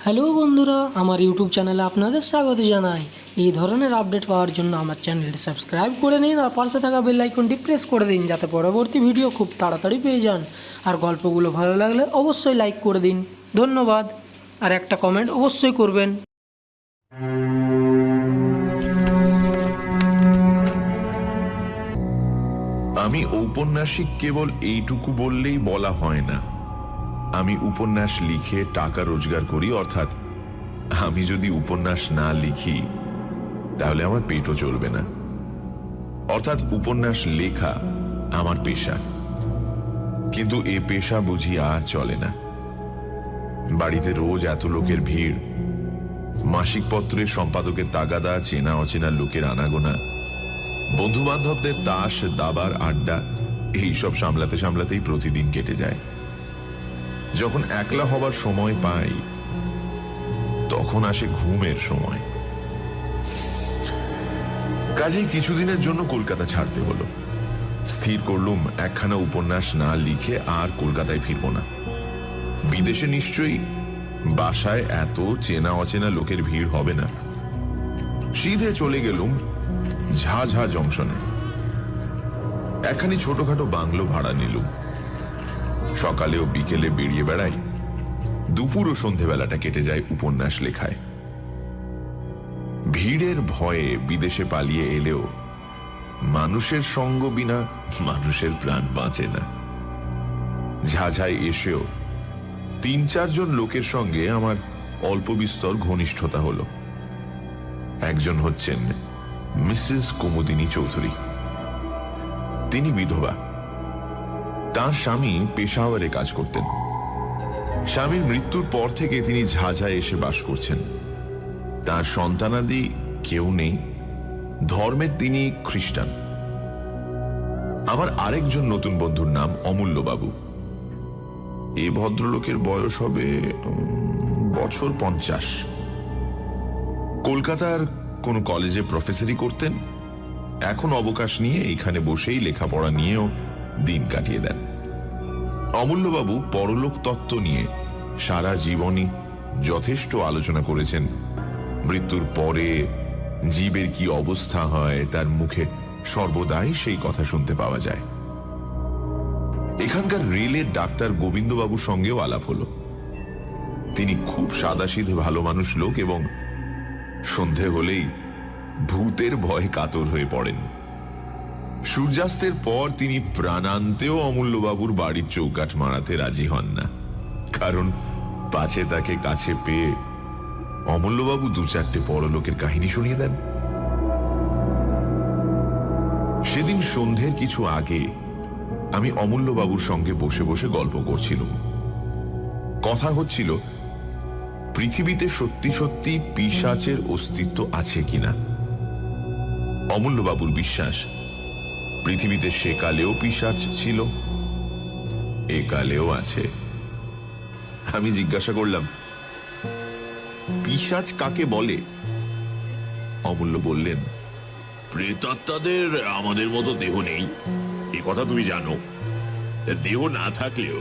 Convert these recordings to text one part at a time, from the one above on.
Hello বন্ধুরা, আমার YouTube চ্যানেলে আপনাদের স্বাগত জানাই। এই ধরনের আপডেট পাওয়ার জন্য আমার চ্যানেলটি সাবস্ক্রাইব করে নিন আর পাশে থাকা বেল আইকনটি প্রেস করে দিন, যাতে পরবর্তী ভিডিও খুব তাড়াতাড়ি পেয়ে যান। আর গল্পগুলো ভালো লাগলে অবশ্যই লাইক করে দিন। ধন্যবাদ। আর একটা কমেন্ট অবশ্যই করবেন। আমি ঔপন্যাসিক কেবল এইটুকু বললেই বলা হয় না। আমি উপন্যাস লিখে টাকা রোজগার করি, অর্থাৎ আমি যদি উপন্যাস না লিখি তাহলে আমার পেটও চলবে না। অর্থাৎ উপন্যাস লেখা আমার পেশা, কিন্তু এ পেশা বুঝি আর চলে না। বাড়িতে রোজ এত লোকের ভিড়, মাসিক পত্রের সম্পাদকের তাগাদা, চেনা অচেনা লোকের আনাগোনা, বন্ধু বান্ধবদের তাস দাবার আড্ডা, এইসব সামলাতে সামলাতেই প্রতিদিন কেটে যায়। যখন একলা হবার সময় পাই তখন আসে ঘুমের সময়। কাজেই কিছুদিনের জন্য কলকাতা ছাড়তে হলো। স্থির করলুম একখানা উপন্যাস না লিখে আর কলকাতায় ফিরব না। বিদেশে নিশ্চয়ই বাসায় এত চেনা অচেনা লোকের ভিড় হবে না। সিধে চলে গেলুম ঝাঝা জংশনে। একখানি ছোটখাটো বাংলো ভাড়া নিলুম। সকালে ও বিকেলে বেরিয়ে বেড়াই, দুপুর ও সন্ধেবেলাটা কেটে যায় উপন্যাস লেখায়। ভিড়ের ভয়ে বিদেশে পালিয়ে এলেও মানুষের সঙ্গ বিনা মানুষের প্রাণ বাঁচে না। ঝাঝায় এসেও ৩-৪ জন লোকের সঙ্গে আমার অল্প বিস্তর ঘনিষ্ঠতা হল। একজন হচ্ছেন মিসেস কুমুদিনী চৌধুরী। তিনি বিধবা। তাঁর স্বামী পেশাওয়ারে কাজ করতেন। স্বামীর মৃত্যুর পর থেকে তিনি ঝাঝায় এসে বাস করছেন। তাঁর সন্তানাদি কেউ নেই। ধর্মের তিনি খ্রিস্টান। আমার আরেকজন নতুন বন্ধুর নাম অমূল্যবাবু। এ ভদ্রলোকের বয়স হবে বছর 50। কলকাতার কোন কলেজে প্রফেসরি করতেন। এখন অবকাশ নিয়ে এইখানে বসেই লেখাপড়া নিয়েও দিন কাটিয়ে দেন। অমূল্যবাবু পরলোক তত্ত্ব নিয়ে সারা জীবনই যথেষ্ট আলোচনা করেছেন। মৃত্যুর পরে জীবের কি অবস্থা হয় তার মুখে সর্বদাই সেই কথা শুনতে পাওয়া যায়। এখানকার রেলের ডাক্তার গোবিন্দবাবুর সঙ্গেও আলাপ হলো। তিনি খুব সাদাসিধে ভালো মানুষ লোক এবং সন্ধে হলেই ভূতের ভয়ে কাতর হয়ে পড়েন। সূর্যাস্তের পর তিনি প্রাণান্তেও অমূল্যবাবুর বাড়ির চৌকাঠ মারাতে রাজি হন না, কারণ পাছে তাকে কাছে পেয়ে অমূল্যবাবু 2-4টে পরলোকের কাহিনী শুনিয়ে দেন। সেদিন সন্ধ্যের কিছু আগে আমি অমূল্যবাবুর সঙ্গে বসে বসে গল্প করছিলাম। কথা হচ্ছিল পৃথিবীতে সত্যি সত্যি পিশাচের অস্তিত্ব আছে কিনা। অমূল্যবাবুর বিশ্বাস পৃথিবীতে সেকালেও পিশাচ ছিল, একালেও আছে। আমি জিজ্ঞাসা করলাম, পিশাচ কাকে বলে? অমূল্য বললেন, প্রেতাত্মাদের আমাদের মতো দেহ নেই, এ কথা তুমি জানো। দেহ না থাকলেও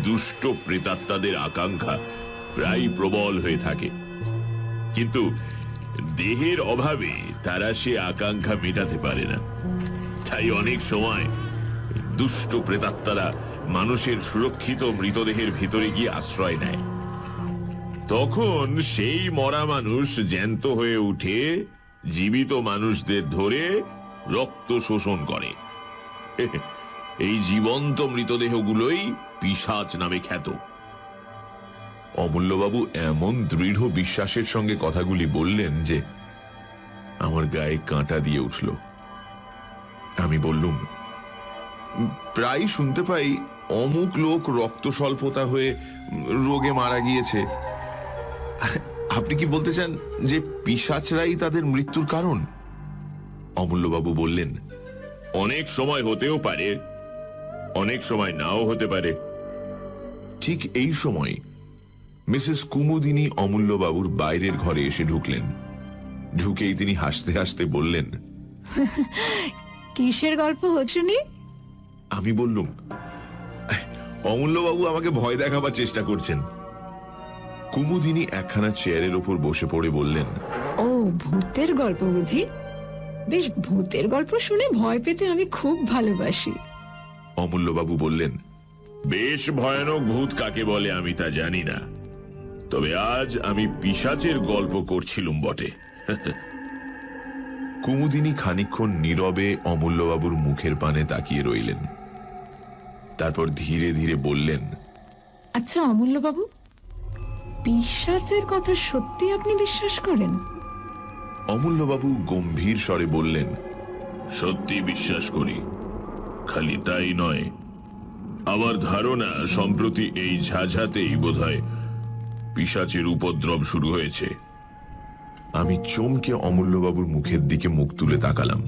দুষ্ট প্রেতাত্মাদের আকাঙ্ক্ষা প্রায় প্রবল হয়ে থাকে, কিন্তু দেহের অভাবে তারা সে আকাঙ্ক্ষা মেটাতে পারে না। তাই অনেক সময় দুষ্ট প্রেতাত্মারা মানুষের সুরক্ষিত মৃতদেহের ভিতরে গিয়ে আশ্রয় নেয়। তখন সেই মরা মানুষ জ্যান্ত হয়ে উঠে জীবিত মানুষদের ধরে রক্ত শোষণ করে। এই জীবন্ত মৃতদেহগুলোই পিশাচ নামে খ্যাত। অমূল্যবাবু এমন দৃঢ় বিশ্বাসের সঙ্গে কথাগুলি বললেন যে আমার গায়ে কাঁটা দিয়ে উঠল। আমি বললুম, প্রায় শুনতে পাই অমুক লোক রক্ত স্বল্পতা হয়ে রোগে মারা গিয়েছে। আপনি কি বলতে চান যে পিশাচরাই তাদের মৃত্যুর কারণ? অমূল্যবাবু বললেন, অনেক সময় হতেও পারে, অনেক সময় নাও হতে পারে। ঠিক এই সময় মিসেস কুমুদিনী অমূল্যবাবুর বাইরের ঘরে এসে ঢুকলেন। ঢুকেই তিনি হাসতে হাসতে বললেন, কিসের গল্প হচ্ছে? আমি বললুম, অমূল্যবাবু আমাকে ভয় দেখাবার চেষ্টা করছেন। কুমুদিনী একখানা চেয়ারের ওপর বসে পড়ে বললেন, ও ভূতের গল্প বুঝি? বেশ, ভূতের গল্প শুনে ভয় পেতে আমি খুব ভালোবাসি। অমূল্যবাবু বললেন, বেশ ভয়ানক ভূত কাকে বলে আমি তা জানি না, তবে আজ আমি পিশাচের গল্প করছিলুম বটে। কুমুদিনী খানিকক্ষণ নীরবে অমূল্যবাবুর মুখের পানে তাকিয়ে রইলেন। তারপর ধীরে ধীরে বললেন, আচ্ছা অমূল্যবাবু, পিশাচের কথা সত্যি আপনি বিশ্বাস করেন? অমূল্যবাবু গম্ভীর স্বরে বললেন, সত্যি বিশ্বাস করি। খালি তাই নয়, আমার ধারণা সম্প্রতি এই ঝাঝাতেই বোধহয় পিশাচের উপদ্রব শুরু হয়েছে। আমি চমকে অমূল্যবাবুর মুখের দিকে মুখ তুলে তাকালাম।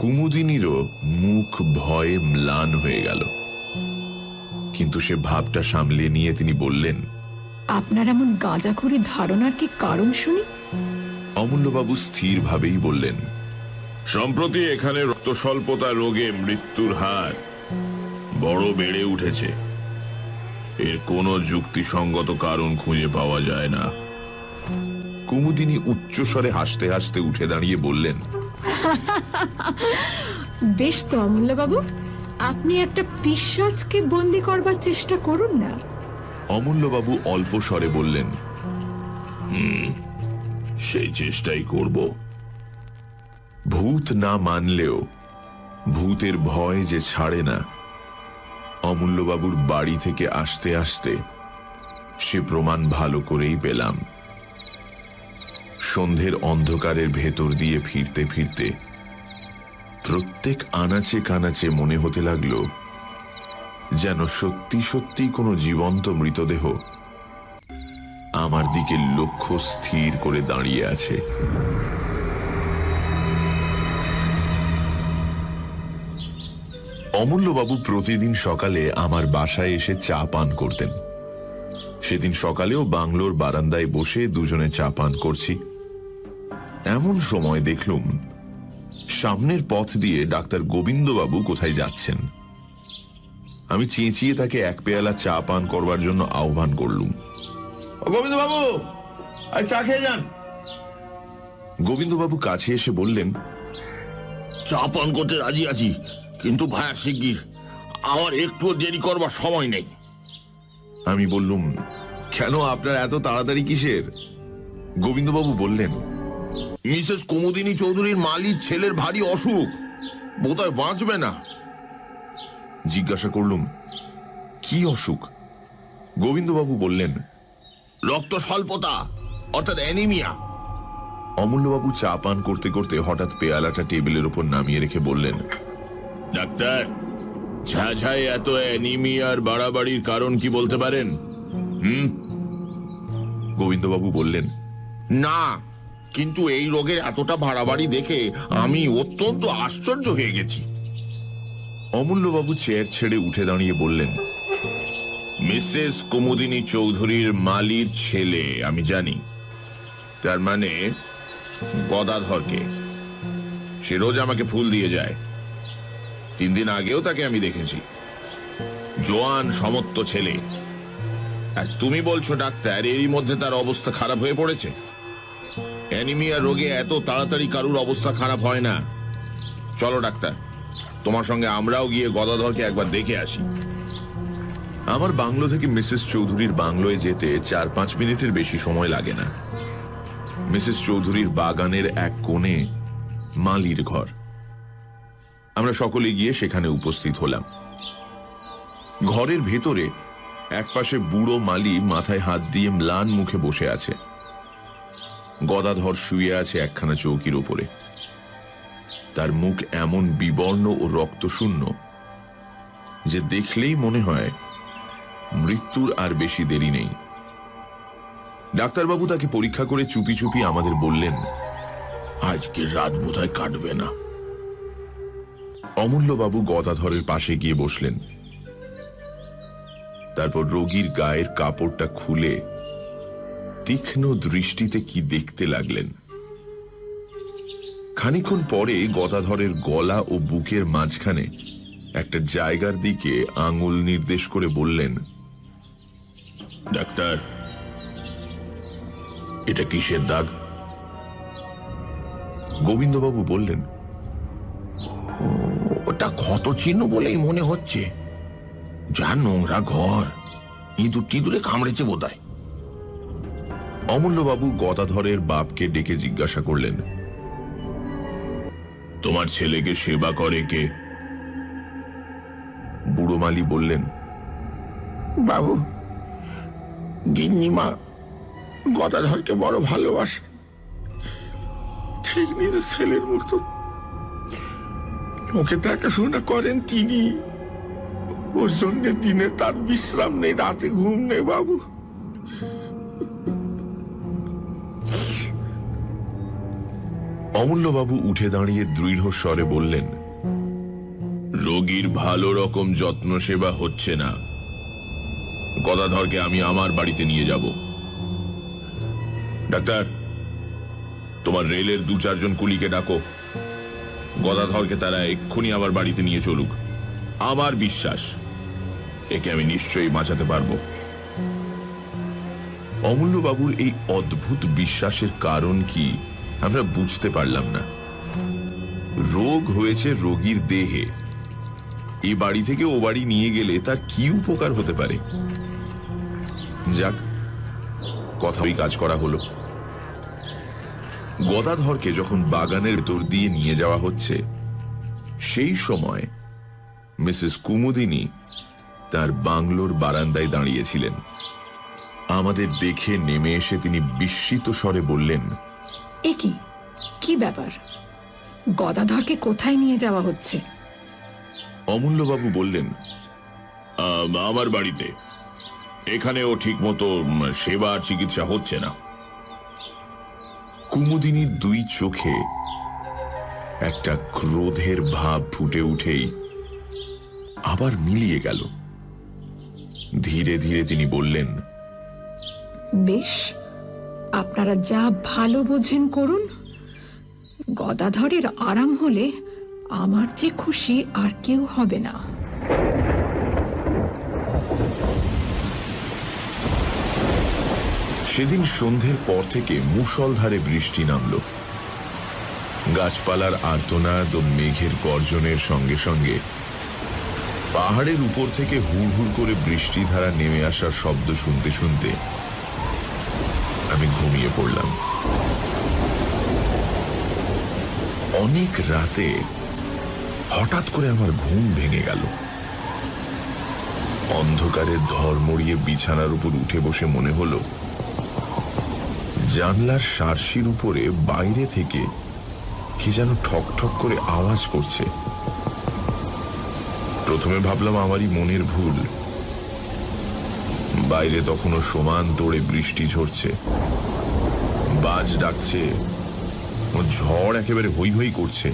কুমুদিনীরও মুখ ভয়ে ম্লান হয়ে গেল, কিন্তু সে ভাবটা সামলে নিয়ে তিনি বললেন, আপনার এমন গাঁজাখুরি ধারণার কি কারণ শুনি? অমূল্যবাবু স্থিরভাবেই বললেন, সম্প্রতি এখানে রক্তস্বল্পতা রোগে মৃত্যুর হার বড় বেড়ে উঠেছে। এর কোনো যুক্তিসঙ্গত কারণ খুঁজে পাওয়া যায় না। কুমুদিনী উচ্চস্বরে হাসতে হাসতে উঠে দাঁড়িয়ে বললেন, বেশ তো অমূল্যবাবু, আপনি একটা পিশাচকে বন্দি করবার চেষ্টা করুন না। অমূল্যবাবু অল্প স্বরে বললেন, সেই চেষ্টাই করব। ভূত না মানলেও ভূতের ভয় যে ছাড়ে না, অমূল্যবাবুর বাড়ি থেকে আসতে আসতে সে প্রমাণ ভালো করেই পেলাম। সন্ধ্যের অন্ধকারের ভেতর দিয়ে ফিরতে ফিরতে প্রত্যেক আনাচে কানাচে মনে হতে লাগলো যেন সত্যি সত্যি কোনো জীবন্ত মৃতদেহ আমার দিকে লক্ষ্য স্থির করে দাঁড়িয়ে আছে। অমূল্যবাবু প্রতিদিন সকালে আমার বাসায় এসে চা পান করতেন। সেদিন সকালেও বাংলোর বারান্দায় বসে দুজনে চা পান করছি। এমন সময় দেখলুম সামনের পথ দিয়ে ডাক্তার গোবিন্দবাবু কোথায় যাচ্ছেন। আমি চেঁচিয়ে তাকে এক পেয়ালা চা পান করবার জন্য আহ্বান করলুম। গোবিন্দবাবু, আজ চা খেয়ে যান। গোবিন্দবাবু কাছে এসে বললেন, চা পান করতে রাজি আছি, কিন্তু ভায়া শিগগির, আমার একটুও দেরি করবার সময় নেই। আমি বললুম, কেন আপনার এত তাড়াতাড়ি কিসের? গোবিন্দবাবু বললেন, মিসেস কুমুদিনী চৌধুরীর মালির ছেলের ভারী অসুখ, বোধহয় বাঁচবে না। জিজ্ঞাসা করলুম, কি অসুখ? গোবিন্দবাবু বললেন, রক্ত স্বল্পতা, অর্থাৎ অ্যানিমিয়া। অমূল্যবাবু চা পান করতে করতে হঠাৎ পেয়ালাটা টেবিলের উপর নামিয়ে রেখে বললেন, ডাক্তার, ঝাঝায় এত অ্যানিমিয়ার বাড়াবাড়ির কারণ কি বলতে পারেন? গোবিন্দবাবু বললেন, না, কিন্তু এই রোগের এতটা বাড়াবাড়ি দেখে আমি অত্যন্ত আশ্চর্য হয়ে গেছি। অমূল্যবাবু চেয়ার ছেড়ে উঠে দাঁড়িয়ে বললেন, মিসেস কুমুদিনী চৌধুরীর মালির ছেলে আমি জানি, তার মানে গদাধরকে। সে রোজ আমাকে ফুল দিয়ে যায়। 3 দিন আগেও তাকে আমি দেখেছি। জোয়ান সমত্ত ছেলে। আর তুমি বলছো ডাক্তার, এরই মধ্যে তার অবস্থা খারাপ হয়ে পড়েছে? অ্যানিমিয়া রোগে এত তাড়াতাড়ি কারুর অবস্থা খারাপ হয় না। চলো ডাক্তার, তোমার সঙ্গে আমরাও গিয়ে গদাধরকে একবার দেখে আসি। আমার বাংলো থেকে মিসেস চৌধুরীর বাংলোয় যেতে 4-5 মিনিটের বেশি সময় লাগে না। মিসেস চৌধুরীর বাগানের এক কোণে মালির ঘর। আমরা সকলে গিয়ে সেখানে উপস্থিত হলাম। ঘরের ভেতরে একপাশে বুড়ো মালি মাথায় হাত দিয়ে ম্লান মুখে বসে আছে। গদাধর শুয়ে আছে একখানা চৌকির উপরে। তার মুখ এমন বিবর্ণ ও রক্তশূন্য যে দেখলেই মনে হয় মৃত্যুর আর বেশি দেরি নেই। ডাক্তারবাবু তাকে পরীক্ষা করে চুপি চুপি আমাদের বললেন, আজকে রাত বোধহয় কাটবে না। অমূল্যবাবু গদাধরের পাশে গিয়ে বসলেন। তারপর রোগীর গায়ের কাপড়টা খুলে তীক্ষ্ণ দৃষ্টিতে কি দেখতে লাগলেন। খানিকক্ষণ পরে গদাধরের গলা ও বুকের মাঝখানে একটা জায়গার দিকে আঙুল নির্দেশ করে বললেন, ডাক্তার, এটা কিসের দাগ? গোবিন্দবাবু বললেন, ওটা ক্ষত চিহ্ন বলেই মনে হচ্ছে। যা নোংরা ঘর, ইঁদুর টিঁদুরে কামড়েছে বোধহয়। অমূল্যবাবু গদাধরের বাপকে ডেকে জিজ্ঞাসা করলেন, তোমার ছেলেকে সেবা করে কে? বুড়ো মালি বললেন, বাবু, গিন্নিমা গদাধরকে বড় ভালোবাসে, ঠিক নিজের ছেলের মতো। ওকে দেখাশোনা করেন তিনি। ওর জন্য দিনে তার বিশ্রাম নেই, রাতে ঘুম নেই বাবু। অমূল্যবাবু উঠে দাঁড়িয়ে দৃঢ় স্বরে বললেন, রোগীর ভালো রকম যত্ন সেবা হচ্ছে না। গদাধরকে আমি আমার বাড়িতে নিয়ে যাব। ডাক্তার, তোমার রেলের 2-4 জন কুলিকে ডাকো। গদাধরকে তারা এক্ষুনি আমার বাড়িতে নিয়ে চলুক। আমার বিশ্বাস একে আমি নিশ্চয়ই বাঁচাতে পারবো। অমূল্যবাবুর এই অদ্ভুত বিশ্বাসের কারণ কি আমরা বুঝতে পারলাম না। রোগ হয়েছে রোগীর দেহে, এই বাড়ি থেকে ও বাড়ি নিয়ে গেলে তার কি উপকার হতে পারে? যাক, কথাই কাজ করা হলো। গদাধরকে যখন বাগানের ভেতর দিয়ে নিয়ে যাওয়া হচ্ছে, সেই সময় মিসেস কুমুদিনী তার বাংলোর বারান্দায় দাঁড়িয়েছিলেন। আমাদের দেখে নেমে এসে তিনি বিস্মিত স্বরে বললেন, এ কি, কি ব্যাপার? গদাধরকে কোথায় নিয়ে যাওয়া হচ্ছে? অমূল্যবাবু বললেন, আমার বাড়িতে। এখানে ও ঠিক মতো সেবা আর চিকিৎসা হচ্ছে না। কুমুদিনীর 2 চোখে একটা ক্রোধের ভাব ফুটে উঠেই আবার মিলিয়ে গেল। ধীরে ধীরে তিনি বললেন, বেশ, আপনারা যা ভালো বোঝেন করুন। গদাধরের আরাম হলে আমার যে খুশি আর কেউ হবে না। সেদিন সন্ধ্যের পর থেকে মুষলধারে বৃষ্টি নামল। গাছপালার আর্তনাদ ও মেঘের গর্জনের সঙ্গে সঙ্গে পাহাড়ের উপর থেকে হুড় হুড় করে বৃষ্টিধারা নেমে আসার শব্দ শুনতে শুনতে আমি ঘুমিয়ে পড়লাম। অনেক রাতে হঠাৎ করে আমার ঘুম ভেঙে গেল। অন্ধকারে ধর্মড়িয়ে বিছানার উপর উঠে বসে মনে হলো জানলার সার্সির উপরে বাইরে থেকে কি যেন ঠক ঠক করে আওয়াজ করছে। প্রথমে ভাবলাম আমারই মনের ভুল। বাইরে তখনও সমান তোড়ে বৃষ্টি ঝরছে, বাজ ডাকছে ও ঝড় একেবারে হৈ হৈ করছে।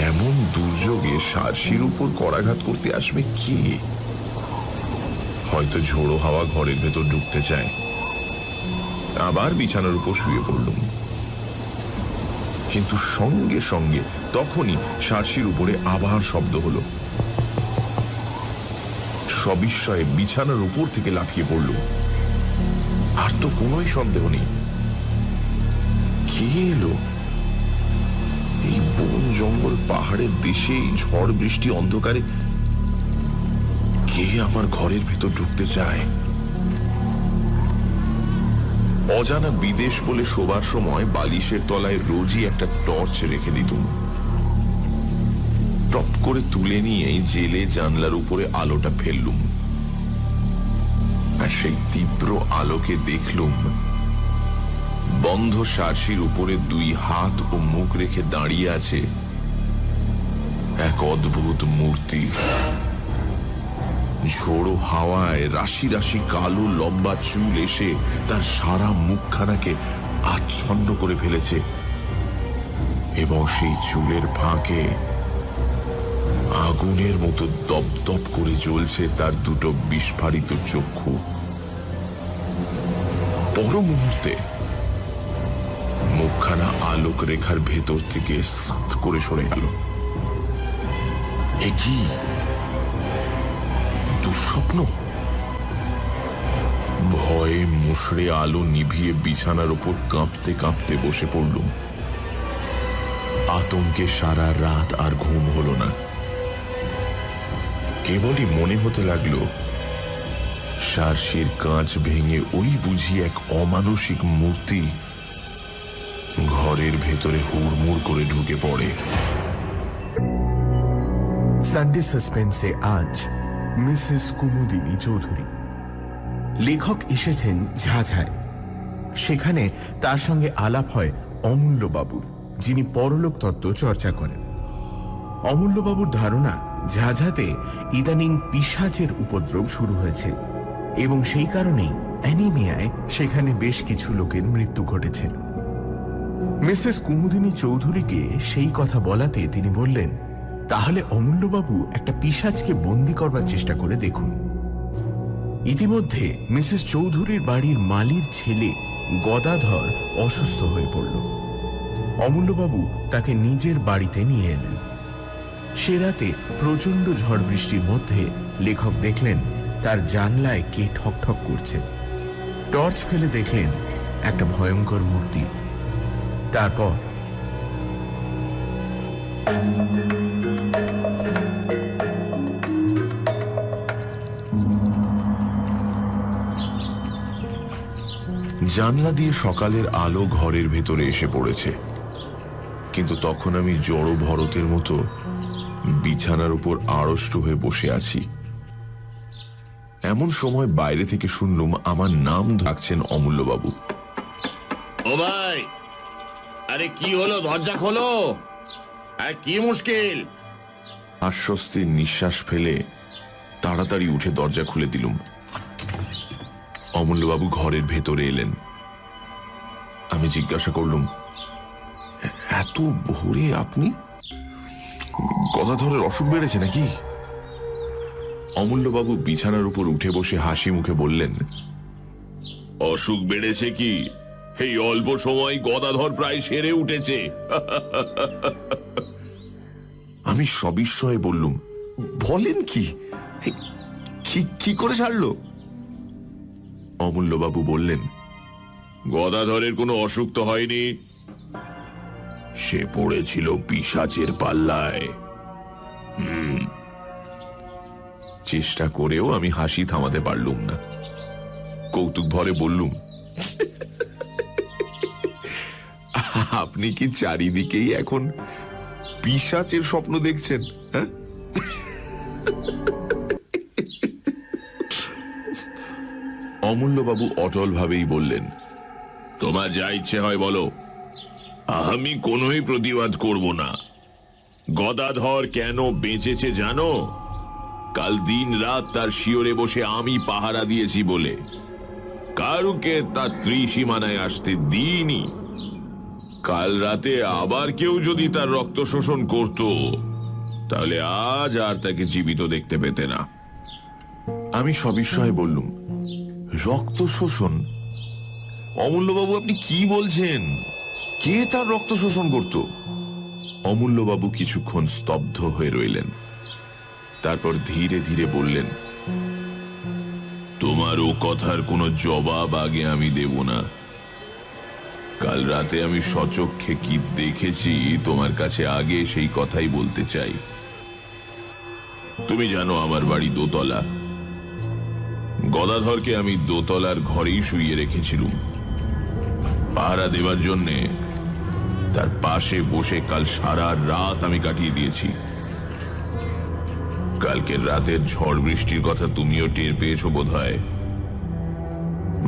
এমন দুর্যোগে সার্সির উপর করাঘাত করতে আসবে কে? হয়তো ঝোড়ো হাওয়া ঘরের ভেতর ঢুকতে চায়। আবার বিছানার উপর শুয়ে পড়লুম, কিন্তু সঙ্গে সঙ্গে তখনই সার্সির উপরে আবার শব্দ হলো। সবিস্ময়ে বিছানার উপর থেকে লাফিয়ে পড়লুম। আর তো কোনোই সন্দেহ নেই, কে এলো? এই বন জঙ্গল পাহাড়ের দেশে এই ঝড় বৃষ্টি অন্ধকারে কে আমার ঘরের ভেতর ঢুকতে চায়? অজানা বিদেশ বলে শোবার সময় বালিশের তলায় রোজই একটা টর্চ রেখে দিতুম। টপ করে তুলে নিয়ে জেলে জানলার উপরে আলোটা ফেললুম, আর সেই তীব্র আলোকে দেখলুম বন্ধ সার্সির উপরে 2 হাত ও মুখ রেখে দাঁড়িয়ে আছে এক অদ্ভুত মূর্তি। ঝোড়ো হাওয়ায় রাশি রাশি কালো লম্বা চুল এসে তার সারা মুখখানাকে আচ্ছন্ন করে ফেলেছে, এবং সেই চুলের ফাঁকে আগুনের মতো দপদপ করে জ্বলছে তার 2 বিস্ফারিত চক্ষু। পর মুহূর্তে মুখখানা আলোক রেখার ভেতর থেকে সাত করে সরে গেল। এ কি দুঃস্বপ্ন? ভয়ে মুষড়ে আলো নিভিয়ে বিছানার উপর কাঁপতে কাঁপতে বসে পড়লুম। আতঙ্কে সারা রাত আর ঘুম হল না। কেবলই মনে হতে লাগলো সার্সির কাঁচ ভেঙে ওই বুঝি এক অমানসিক মূর্তি ঘরের ভেতরে হুড়মুড় করে ঢুকে পড়ে। সানডে সাসপেন্সে আজ মিসেস কুমুদিনী চৌধুরী। লেখক এসেছেন ঝাঝায়। সেখানে তার সঙ্গে আলাপ হয় অমূল্যবাবুর, যিনি পরলোক তত্ত্ব চর্চা করেন। অমূল্যবাবুর ধারণা ঝাঝাতে ইদানিং পিশাচের উপদ্রব শুরু হয়েছে এবং সেই কারণেই অ্যানিমিয়ায় সেখানে বেশ কিছু লোকের মৃত্যু ঘটেছে। মিসেস কুমুদিনী চৌধুরীকে সেই কথা বলাতে তিনি বললেন, তাহলে অমূল্যবাবু একটা পিশাচকে বন্দি করবার চেষ্টা করে দেখুন। ইতিমধ্যে মিসেস চৌধুরীর বাড়ির মালির ছেলে গদাধর অসুস্থ হয়ে পড়ল। অমূল্যবাবু তাকে নিজের বাড়িতে নিয়ে এলেন। সে রাতে প্রচণ্ড ঝড় বৃষ্টির মধ্যে লেখক দেখলেন তার জানলায় কে ঠকঠক করছে। টর্চ ফেলে দেখলেন একটা ভয়ঙ্কর মূর্তি। তারপর জানলা দিয়ে সকালের আলো ঘরের ভেতরে এসে পড়েছে, কিন্তু তখন আমি জড় ভরতের মতো বিছানার উপর আড়ষ্ট হয়ে বসে আছি। এমন সময় বাইরে থেকে শুনলুম আমার নাম ডাকছেন অমূল্যবাবু। ও ভাই, আরে কি হলো? দরজা খোলো, কি মুশকিল? আশ্বস্তির নিঃশ্বাস ফেলে তাড়াতাড়ি উঠে দরজা খুলে দিলুম। অমূল্যবাবু ঘরের ভেতরে এলেন। আমি জিজ্ঞাসা করলুম, এত ভোরে আপনি? গদাধরের অসুখ বেড়েছে নাকি? অমূল্যবাবু বিছানার উপর উঠে বসে হাসি মুখে বললেন, অসুখ বেড়েছে কি? এই অল্প সময় গদাধর প্রায় সেরে উঠেছে। আমি সবিস্ময়ে বললুম, বলেন কি? কি করে ছাড়লো? অমূল্যবাবু বললেন, গদাধরের কোনো অসুখ তো হয়নি, সে পড়েছিল পিশাচের পাল্লায়। চেষ্টা করেও আমি হাসি থামাতে পারলুম না। কৌতুক ভরে বললুম, আপনি কি চারিদিকেই এখন পিশাচের স্বপ্ন দেখছেন? হ্যাঁ, অমূল্যবাবু অটল ভাবেই বললেন, তোমার যা ইচ্ছে হয় বলো, আমি কোনোই প্রতিবাদ করব না। গদাধর কেন বেঁচেছে জানো? কাল দিন রাত তার শিয়রে বসে আমি পাহারা দিয়েছি বলে কারুকে তার ত্রিসীমানায় আসতে দিইনি। কাল রাতে আবার কেউ যদি তার রক্ত শোষণ করত, তাহলে আজ আর তাকে জীবিত দেখতে পেতে না। আমি সবিস্ময়ে বললুম, রক্ত শোষণ? অমূল্যবাবু, আপনি কি বলছেন? কে তার রক্ত শোষণ করত? অমূল্যবাবু কিছুক্ষণ স্তব্ধ হয়ে রইলেন। তারপর ধীরে ধীরে বললেন, তোমার ও কথার কোনো জবাব আগে আমি দেব না। কাল রাতে আমি সচক্ষে কি দেখেছি তোমার কাছে আগে সেই কথাই বলতে চাই। তুমি জানো আমার বাড়ি দোতলা। গদাধরকে আমি দোতলার ঘরেই শুইয়ে রেখেছিলুম পাহারা দেবার জন্যে। তার পাশে বসে কাল সারা রাত আমি কাটিয়ে দিয়েছি। কালকের রাতের ঝড় বৃষ্টির কথা তুমিও টের পেয়েছো বোধহয়।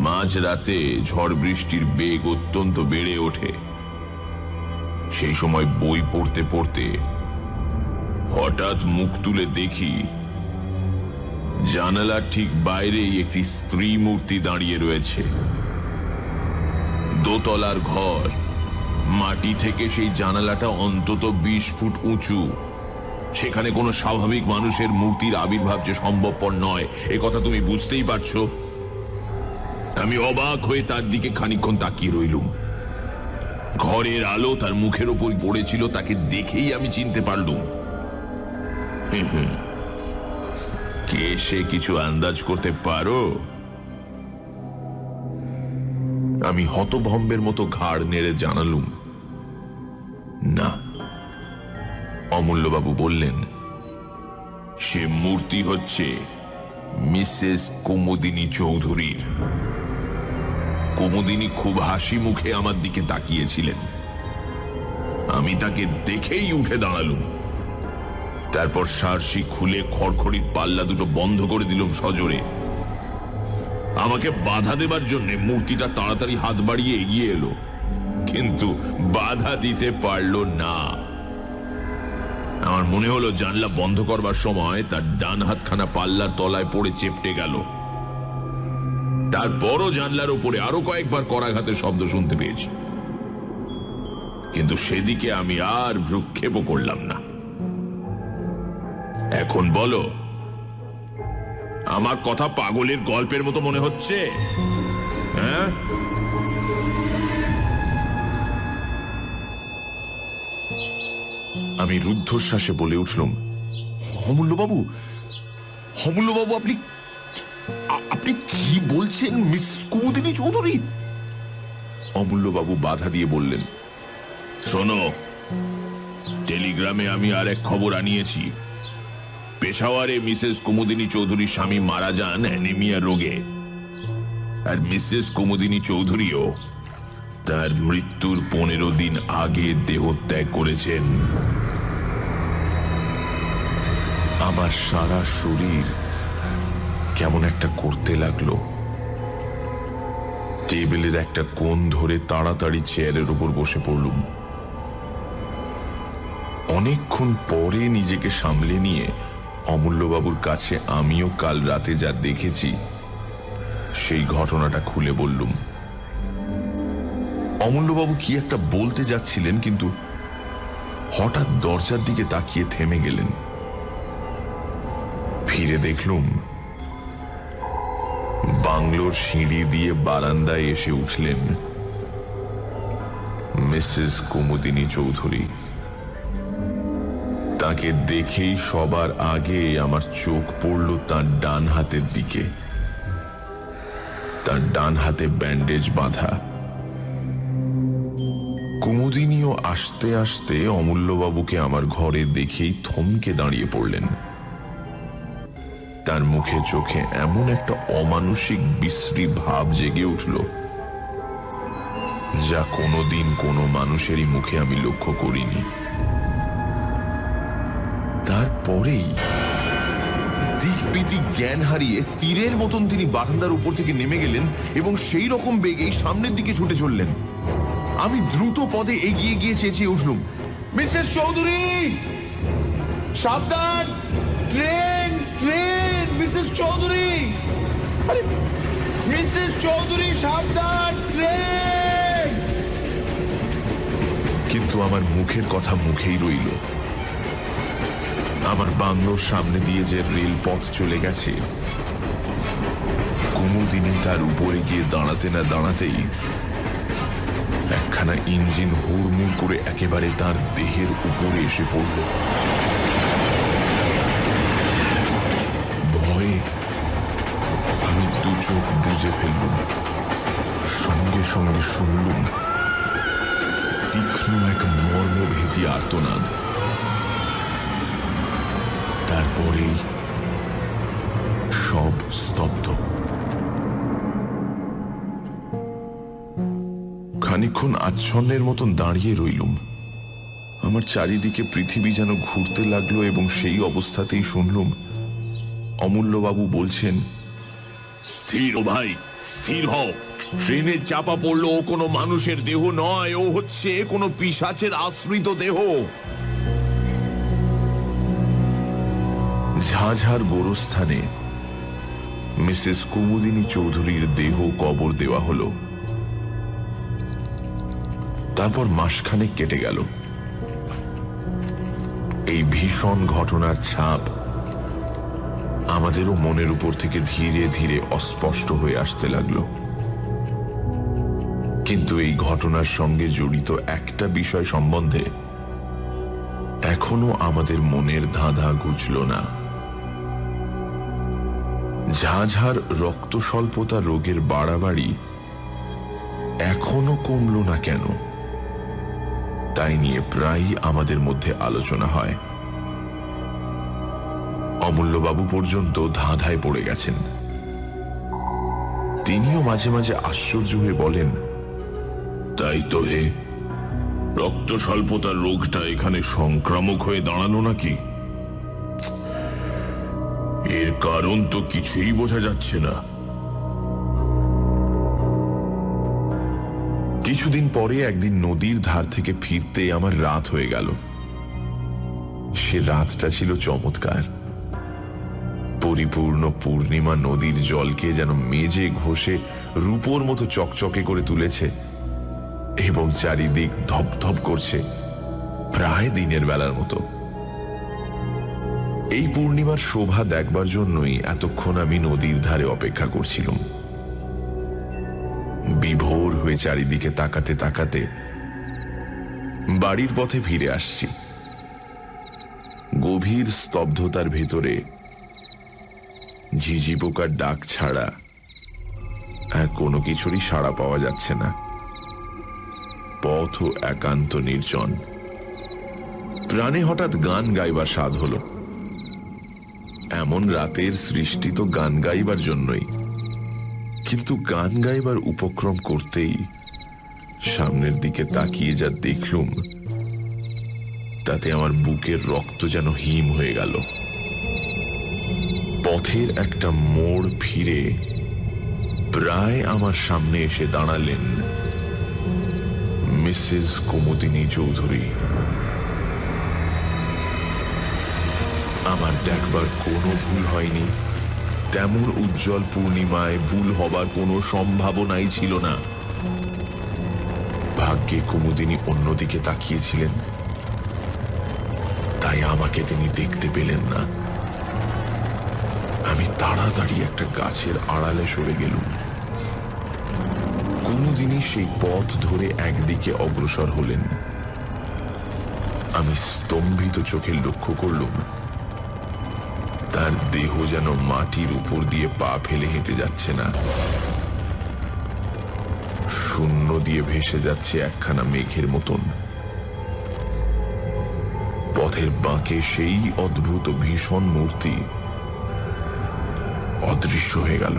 মাঝ রাতে ঝড় বৃষ্টির বেগ অত্যন্ত বেড়ে ওঠে। সেই সময় বই পড়তে পড়তে হঠাৎ মুখ তুলে দেখি জানালার ঠিক বাইরেই একটি স্ত্রী মূর্তি দাঁড়িয়ে রয়েছে। দোতলার ঘর, মাটি থেকে সেই জানালাটা অন্তত 20 ফুট উঁচু। সেখানে কোনো স্বাভাবিক মানুষের মূর্তির আবির্ভাব যে সম্ভবপর নয়, এ কথা তুমি বুঝতেই পারছো। আমি অবাক হয়ে তার দিকে খানিকক্ষণ তাকিয়ে রইলুম। ঘরের আলো তার মুখের ওপর পড়েছিল, তাকে দেখেই আমি চিনতে পারলুম। কে সে কিছু আন্দাজ করতে পারো? আমি হতভম্বের মতো ঘাড় নেড়ে জানালুম, না। অমূল্যবাবু বললেন, সে মূর্তি হচ্ছে মিসেস কুমুদিনী চৌধুরীর। কুমুদিনী খুব হাসি মুখে আমার দিকে তাকিয়েছিলেন। আমি তাকে দেখেই উঠে দাঁড়ালুম। তারপর সারসি খুলে খড়খড়ির পাল্লা দুটো বন্ধ করে দিলাম সজোরে। আমাকে বাধা দেবার জন্য মূর্তিটা তাড়াতাড়ি হাত বাড়িয়ে এগিয়ে এলো, কিন্তু বাধা দিতে পারল না। আমার মনে হলো জানলা বন্ধ করবার সময় তার ডান হাতখানা পাল্লার তলায় পড়ে চেপটে গেল। তারপরও জানলার উপরে আরো কয়েকবার করাঘাতের শব্দ শুনতে পেয়েছি, কিন্তু সেদিকে আমি আর ভ্রুক্ষেপও করলাম না। এখন বলো, আমার কথা পাগলের গল্পের মতো মনে হচ্ছে? হ্যাঁ, আমি রুদ্ধশ্বাসে বলে উঠলাম, অমূল্যবাবু, অমূল্যবাবু, আপনি আপনি কি বলছেন মিস কুমুদিনী চৌধুরী? অমূল্যবাবু বাধা দিয়ে বললেন, শোনো, টেলিগ্রামে আমি আর এক খবর আনিয়েছি। পেশাওয়ারে মিসেস কুমুদিনী চৌধুরীর স্বামী মারা যান অ্যানিমিয়া রোগে, আর মিসেস কুমুদিনী চৌধুরীও তার মৃত্যুর 15 দিন আগে দেহত্যাগ করেছেন। আমার সারা শরীর কেমন একটা করতে লাগলো। টেবিলের একটা কোণ ধরে তাড়াতাড়ি চেয়ারের উপর বসে পড়লুম। অনেকক্ষণ পরে নিজেকে সামলে নিয়ে অমূল্যবাবুর কাছে আমিও কাল রাতে যা দেখেছি সেই ঘটনাটা খুলে বললুম। অমূল্যবাবু কি একটা বলতে যাচ্ছিলেন, কিন্তু হঠাৎ দরজার দিকে তাকিয়ে থেমে গেলেন। ফিরে দেখলুম বাংলোর সিঁড়ি দিয়ে বারান্দায় এসে উঠলেন মিসেস কুমুদিনী চৌধুরী। তাকে দেখেই সবার আগে আমার চোখ পড়ল তার ডান হাতের দিকে। তার ডান হাতে ব্যান্ডেজ বাঁধা। কুমুদিনীও আস্তে আস্তে অমূল্যবাবুকে আমার ঘরে দেখেই থমকে দাঁড়িয়ে পড়লেন। তার মুখে চোখে এমন একটা অমানুষিক বিশ্রী ভাব জেগে উঠল, যা কোনোদিন কোনো মানুষেরই মুখে আমি লক্ষ্য করিনি। তারপরেই দিকবিদিক জ্ঞান হারিয়ে তীরের মতন তিনি বারান্দার উপর থেকে নেমে গেলেন এবং সেই রকম বেগেই সামনের দিকে ছুটে চললেন। আমি দ্রুত পদে এগিয়ে গিয়ে চেঁচিয়ে উঠলুম, মিসেস চৌধুরী, সাবধান! Train, train! মিসেস চৌধুরী, আরে মিসেস চৌধুরী, সাবধান! ট্রেন! কিন্তু আমার মুখের কথা মুখেই রইল। আমার বাংলোর সামনে দিয়ে যে রেলপথ চলে গেছে, কুমুদিনী তার উপরে গিয়ে দাঁড়াতে না দাঁড়াতেই একখানা ইঞ্জিন হুড়মুড় করে একেবারে তার দেহের উপরে এসে পড়ল। ভয়ে আমি দু চোখ বুজে ফেললুম। সঙ্গে সঙ্গে শুনলুম তীক্ষ্ণ এক মর্মভেদী আর্তনাদ। তারপরেই সব স্তব্ধ। খানিকক্ষণ আচ্ছন্নের মতন দাঁড়িয়ে রইলুম। আমার চারিদিকে পৃথিবী যেন ঘুরতে লাগলো এবং সেই অবস্থাতেই শুনলুম অমূল্যবাবু বলছেন, স্থির ও ভাই, স্থির হও। ট্রেনে চাপা পড়লো ও কোনো মানুষের দেহ নয়, ও হচ্ছে কোনো পিশাচের আশ্রিত দেহ। ঝাঝার গোরস্থানে মিসেস কুমুদিনী চৌধুরীর দেহ কবর দেওয়া হলো। তারপর মাসখানেক কেটে গেল। এই ভীষণ ঘটনার ছাপ আমাদেরও মনের উপর থেকে ধীরে ধীরে অস্পষ্ট হয়ে আসতে লাগলো। কিন্তু এই ঘটনার সঙ্গে জড়িত একটা বিষয় সম্বন্ধে এখনো আমাদের মনের ধাঁধা ঘুচল না। ঝাঝার রক্ত স্বল্পতা রোগের বাড়াবাড়ি এখনো কমল না কেন, তাই নিয়ে প্রায়ই আমাদের মধ্যে আলোচনা হয়। অমূল্যবাবু পর্যন্ত ধাঁধায় পড়ে গেছেন। তিনিও মাঝে মাঝে আশ্চর্য হয়ে বলেন, তাই তো হে, রক্ত স্বল্পতার রোগটা এখানে সংক্রামক হয়ে দাঁড়ালো নাকি? এর কারণ তো কিছুই বোঝা যাচ্ছে না। কিছুদিন পরে একদিন নদীর ধার থেকে ফিরতে আমার রাত হয়ে গেল। সে রাতটা ছিল চমৎকার। পরিপূর্ণ পূর্ণিমা নদীর জলকে যেন মেজে ঘষে রূপোর মতো চকচকে করে তুলেছে এবং চারিদিক ধপধপ করছে, প্রায় দিনের বেলার মতো। এই পূর্ণিমার শোভা দেখবার জন্যই এতক্ষণ আমি নদীর ধারে অপেক্ষা করছিলাম। বিভোর হয়ে চারিদিকে তাকাতে তাকাতে বাড়ির পথে ফিরে আসছি। গভীর স্তব্ধতার ভেতরে ঝিঝি পোকার ডাক ছাড়া আর কোনো কিছুরই সাড়া পাওয়া যাচ্ছে না। পথ একান্ত নির্জন। প্রাণে হঠাৎ গান গাইবার স্বাদ হলো। এমন রাতের সৃষ্টি তো গান গাইবার জন্যই, কিন্তু গান গাইবার উপক্রম করতেই সামনের দিকে তাকিয়ে যা দেখলুম, তাতে আমার বুকের রক্ত যেন হিম হয়ে গেল। পথের একটা মোড় ফিরে প্রায় আমার সামনে এসে দাঁড়ালেন মিসেস কুমুদিনী চৌধুরী। আমার দেখবার কোনো ভুল হয়নি। তেমন উজ্জ্বল পূর্ণিমায় ভুল হবার কোনো সম্ভাবনাই ছিল না। ভাগ্যে কুমুদিনী অন্যদিকে তাকিয়েছিলেন, তাই আমাকে তিনি দেখতে পেলেন না। আমি তাড়াতাড়ি একটা গাছের আড়ালে সরে গেলুম। কুমুদিনী সেই পথ ধরে একদিকে অগ্রসর হলেন। আমি স্তম্ভিত চোখে লক্ষ্য করলুম তার দেহ যেন মাটির উপর দিয়ে পা ফেলে হেঁটে যাচ্ছে না, শূন্য দিয়ে ভেসে যাচ্ছে একখানা মেঘের মতন। পথের বাঁকে সেই অদ্ভুত ভীষণ মূর্তি অদৃশ্য হয়ে গেল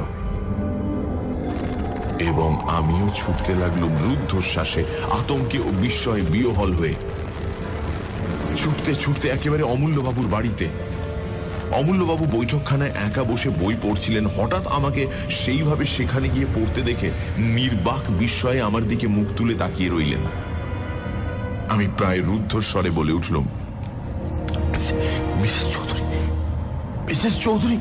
এবং আমিও ছুটতে লাগলুম রুদ্ধশ্বাসে, আতঙ্কে ও বিস্ময়ে বিহ্বল হয়ে। ছুটতে ছুটতে একেবারে অমূল্যবাবুর বাড়িতে। অমূল্যবাবু বৈঠকখানায় একা বসে বই পড়ছিলেন। হঠাৎ আমাকে সেইভাবে সেখানে গিয়ে পড়তে দেখে নির্বাক বিস্ময়ে আমার দিকে মুখ তুলে তাকিয়ে রইলেন। আমি প্রায় রুদ্ধস্বরে বলে উঠলুম, মিসেস চৌধুরী, মিসেস চৌধুরী।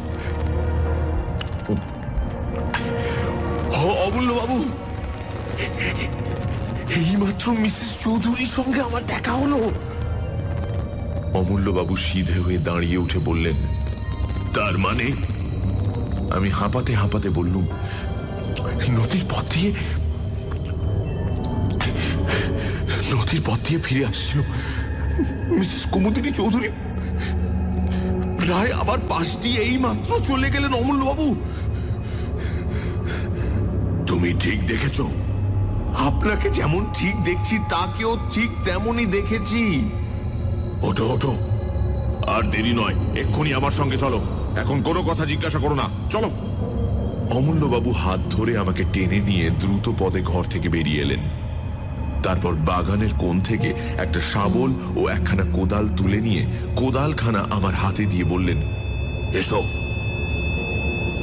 অমূল্যবাবু, এইমাত্র মিসেস চৌধুরীর সঙ্গে আমার দেখা হলো। অমূল্যবাবু সিধে হয়ে দাঁড়িয়ে উঠে বললেন, তার মানে? আমি হাঁপাতে হাঁপাতে বললুম, নদীর পথ দিয়ে ফিরে আসছিল মিসেস কুমুদিনী চৌধুরী। প্রায় আবার পাশ দিয়ে এই মাত্র চলে গেলেন অমূল্যবাবু। তুমি ঠিক দেখেছ? আপনাকে যেমন ঠিক দেখছি তাকেও ঠিক তেমনই দেখেছি। ওঠো ওঠো, আর দেরি নয়, এক্ষুনি আমার সঙ্গে চলো। এখন কোনো কথা জিজ্ঞাসা করো না, চলো। অমূল্যবাবু হাত ধরে আমাকে টেনে নিয়ে দ্রুত পদে ঘর থেকে বেরিয়ে এলেন। তারপর বাগানের কোণ থেকে একটা শাবল ও একখানা কোদাল তুলে নিয়ে কোদালখানা আমার হাতে দিয়ে বললেন, এসো।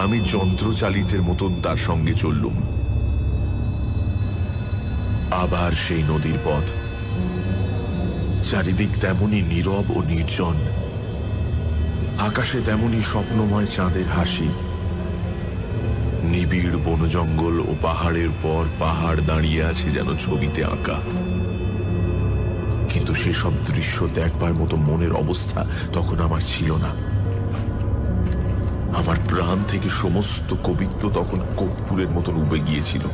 আমি যন্ত্রচালিতের মতন তার সঙ্গে চললুম। আবার সেই নদীর পথ। চারিদিক তেমনি নীরব ও নির্জন। আকাশে তেমনি স্বপ্নময় চাঁদের হাসি। নিবিড় বনজঙ্গল ও পাহাড়ের পর পাহাড় দাঁড়িয়ে আছে যেন ছবিতে আঁকা। কিন্তু সেসব দৃশ্য দেখবার মতো মনের অবস্থা তখন আমার ছিল না। আমার প্রাণ থেকে সমস্ত কবিত্ব তখন কর্পূরের মতন উবে গিয়েছিল।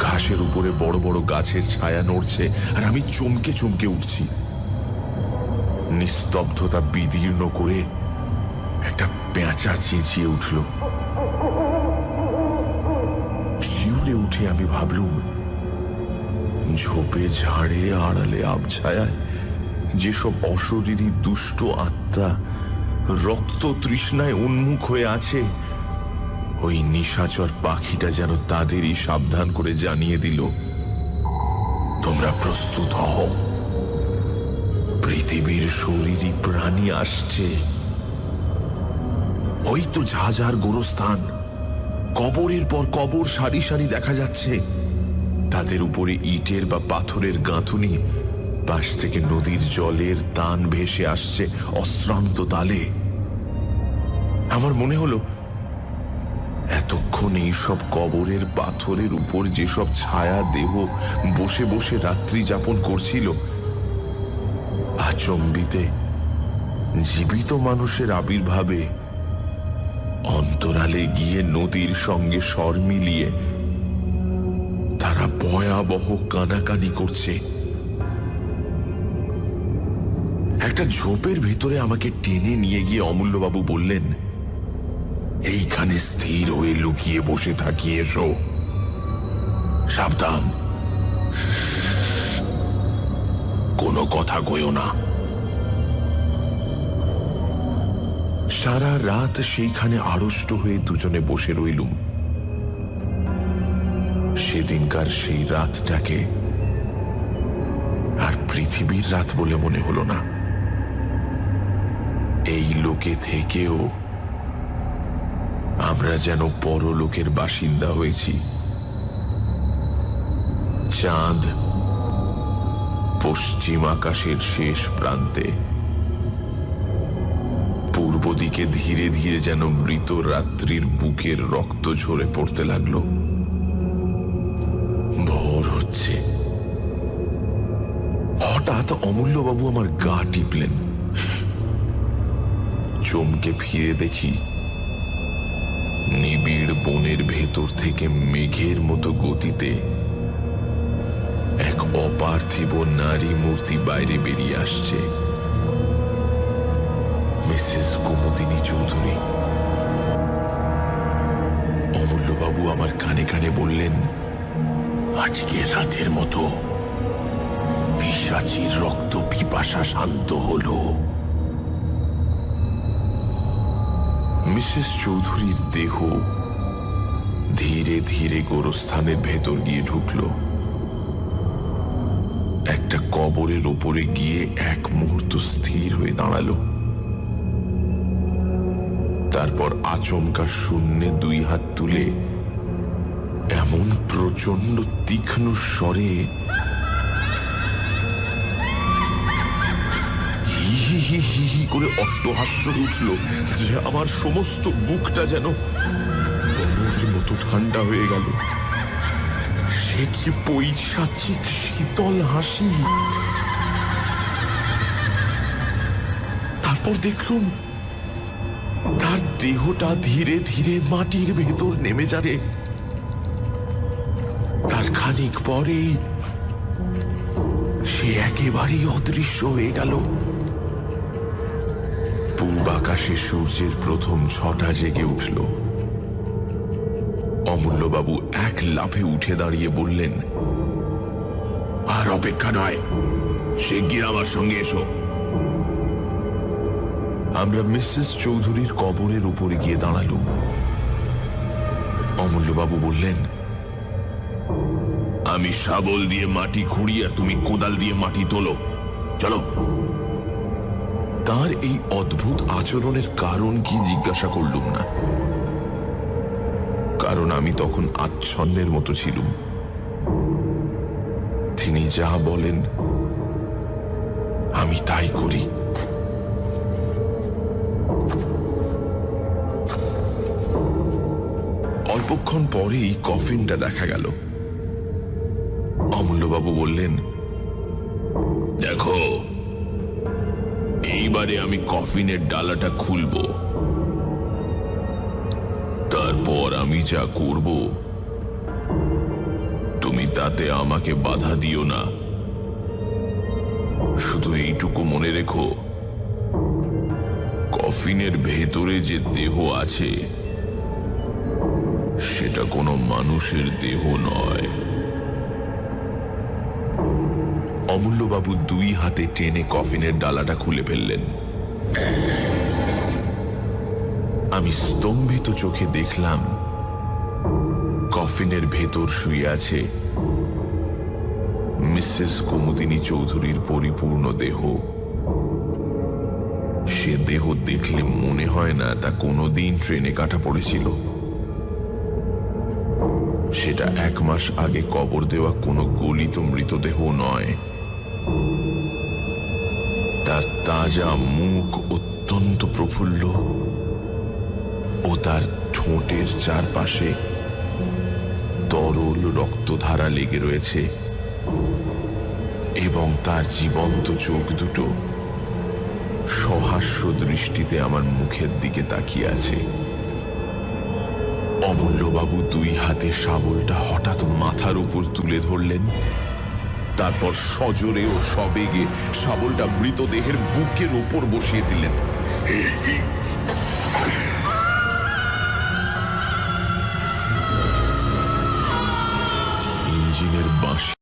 ঘাসের উপরে বড় বড় গাছের ছায়া নড়ছে আর আমি চমকে চমকে উঠছি। নিস্তব্ধতা বিদীর্ণ করে একটা পেঁচা চেঁচিয়ে উঠল। শিউরে চেপে উঠে আমি ভাবলুম, ঝোপে ঝাড়ে আড়ালে আবছায়ায় যেসব অশরীরী দুষ্ট আত্মা রক্ত তৃষ্ণায় উন্মুখ হয়ে আছে, ওই নিশাচর পাখিটা যেন তাদেরই সাবধান করে জানিয়ে দিল, তোমরা প্রস্তুত হও, পৃথিবীর শরীরী প্রাণী আসছে। ওই তো ঝাঁঝার গোরস্থান, কবরের পর কবর সারি সারি দেখা যাচ্ছে, তাদের উপরে ইটের বা পাথরের গাঁথুনি, পাশ থেকে নদীর জলের তান ভেসে আসছে অশ্রান্ত তালে। আমার মনে হলো, এতক্ষণ এইসব কবরের পাথরের উপর যেসব ছায়া দেহ বসে বসে রাত্রি যাপন করছিল, আচম্বিতে জীবিত মানুষের আবির্ভাবে অন্তরালে গিয়ে নদীর সঙ্গে স্বর মিলিয়ে তারা ভয়াবহ কানাকানি করছে। একটা ঝোপের ভিতরে আমাকে টেনে নিয়ে গিয়ে অমূল্যবাবু বললেন, এইখানে স্থির হয়ে লুকিয়ে বসে থাকি, এসো, সাবধান, কোনো কথা কইও না। সারা রাত সেইখানে আড়ষ্ট হয়ে দুজনে বসে রইলুম। সেদিনকার সেই রাতটাকে আর পৃথিবীর রাত বলে মনে হলো না। এই লোকে থেকেও আমরা যেন পরলোকের বাসিন্দা হয়েছি। চাঁদ পশ্চিম আকাশের শেষ প্রান্তে, পূর্ব দিকে ধীরে ধীরে যেন মৃত রাত্রির বুকের রক্ত ঝরে পড়তে লাগলো। ভোর হচ্ছে। হঠাৎ অমূল্যবাবু আমার গা টিপলেন। চমকে ফিরে দেখি, নিবিড় বনের ভেতর থেকে মেঘের মতো গতিতে এক অপার্থিব নারী মূর্তি বাইরে বেরিয়ে আসছে। মিসেস কুমুদিনী চৌধুরী। অমূল্যবাবু আমার কানে কানে বললেন, আজকে রাতের মতো পিশাচীর রক্ত পিপাসা শান্ত হলো। মিসেস চৌধুরীর দেহ ধীরে ধীরে গোরস্থানের ভেতর গিয়ে ঢুকল। একটা কবরের ওপরে গিয়ে এক মুহূর্ত স্থির হয়ে দাঁড়ালো। তারপর আচমকা শূন্যে দুই হাত তুলে এমন প্রচন্ড তীক্ষ্ণ স্বরে হি হি হি হি হি করে অট্টহাস্য উঠল যে আমার সমস্ত বুকটা যেন বরফের মতো ঠান্ডা হয়ে গেল। সে কি পৈশাচিক শীতল হাসি! তারপর দেখলুম তার দেহটা ধীরে ধীরে মাটির ভেতর নেমে যাবে। তার খানিক পরেই সে একেবারেই অদৃশ্য হয়ে গেল। পূর্বাকাশে সূর্যের প্রথম ছটা জেগে উঠল। অমূল্যবাবু এক লাফে উঠে দাঁড়িয়ে বললেন, আর অপেক্ষা নয়, শিগগির আমার সঙ্গে এসো। আমরা মিসেস চৌধুরীর কবরের উপরে গিয়ে দাঁড়ালুম। অমূল্যবাবু বললেন, আমি শাবল দিয়ে মাটি খুঁড়ি আর তুমি কোদাল দিয়ে মাটি তোলো, চলো। তার এই অদ্ভুত আচরণের কারণ কি জিজ্ঞাসা করলুম না, কারণ আমি তখন আচ্ছন্নের মতো ছিলুম। তিনি যা বলেন আমি তাই করি। অল্পক্ষণ পরেই কফিনটা দেখা গেল। অমূল্যবাবু বললেন, দেখো, এইবারে আমি কফিনের ডালাটা খুলব, তারপর আমি যা করব তুমি তাতে আমাকে বাধা দিও না। শুধু এইটুকু মনে রেখো, কফিনের ভেতরে যে দেহ আছে সেটা কোনো মানুষের দেহ নয়। অমূল্যবাবু 2 হাতে টেনে কফিনের ডালাটা খুলে ফেললেন। আমি স্তম্ভিত চোখে দেখলাম কফিনের ভেতর শুয়ে আছে মিসেস কুমুদিনী চৌধুরীর পরিপূর্ণ দেহ। সে দেহ দেখলে মনে হয় না তা কোনোদিন ট্রেনে কাটা পড়েছিল। সেটা 1 মাস আগে কবর দেওয়া কোনো গলিত মৃতদেহ নয়। তার তাজা মুখ অত্যন্ত প্রফুল্ল ও তার ঠোঁটের চারপাশে তরল রক্তধারা লেগে রয়েছে এবং তার জীবন্ত চোখ দুটো সহাস্য দৃষ্টিতে আমার মুখের দিকে তাকিয়ে আছে। অমূল্যবাবু 2 হাতে শাবলটা হঠাৎ মাথার উপর তুলে ধরলেন, তারপর সজোরে ও সবেগে শাবলটা মৃতদেহের বুকের ওপর বসিয়ে দিলেন। ইঞ্জিনের বাঁশি